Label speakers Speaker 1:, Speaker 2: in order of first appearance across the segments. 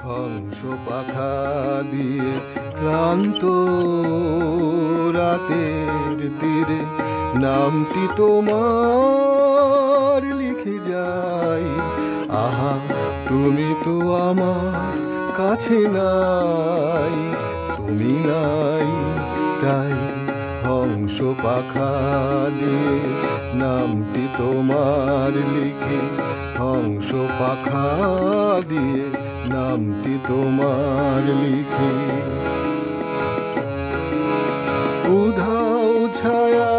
Speaker 1: হংস পাখা দিয়ে ক্লান্ত রাতের তীরে নামটি তোমার লিখে যাই। আহা, তুমি তো আমার কাছে নাই, তুমি নাই তাই হংস পাখা দিয়ে নামটি তোমার লিখি, হংস পাখা দিয়ে নামটি তোমার লিখি। উধাও ছায়া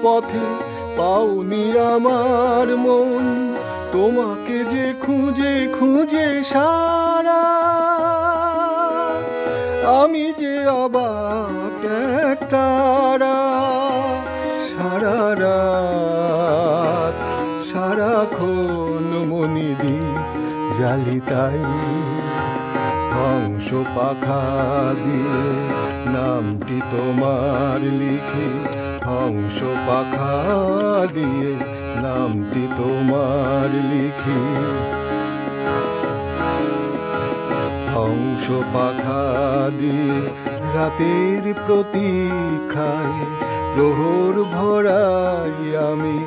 Speaker 1: পথে পাওনি আমার মন, তোমাকে যে খুঁজে খুঁজে সারা আমি যে অবাক এক তারা। সারা রাত সারাক্ষণ মনিদি জালি তাই হংস পাখা দিয়ে নামটি তোমার লিখি, হংস পাখা দিয়ে নামটি তোমার লিখি। হংস পাখা দিয়ে রাতের প্রতীক্ষায় প্রহর ভরাই আমি,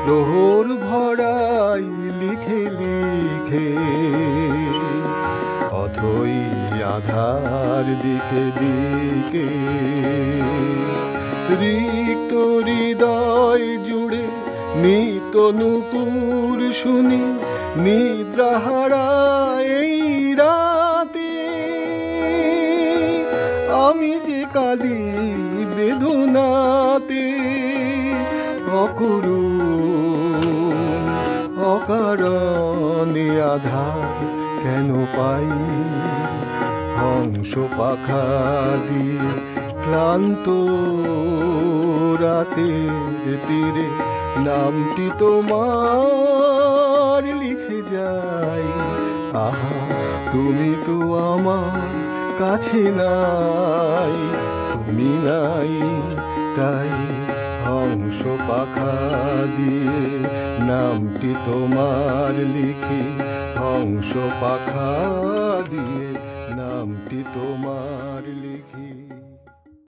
Speaker 1: প্রহর ভরাই লিখে লিখে। অথই আধার দিকে দিকে রিক্ত হৃদয় জুড়ে নিত নূপুর শুনি নিদ্রাহারা এই রাতে। আমি যে কাঁদি বেদনাতে অকরুণ অকারণে আধার কেন পাই। হংস পাখা দিয়ে ক্লান্ত রাতের তীরে নামটি তোমার লিখে যাই। আহা, তুমি তো আমার কাছে নাই, তুমি নাই তাই হংস পাখা দিয়ে নামটি তোমার লিখি, হংস পাখা দিয়ে নামটি তোমার।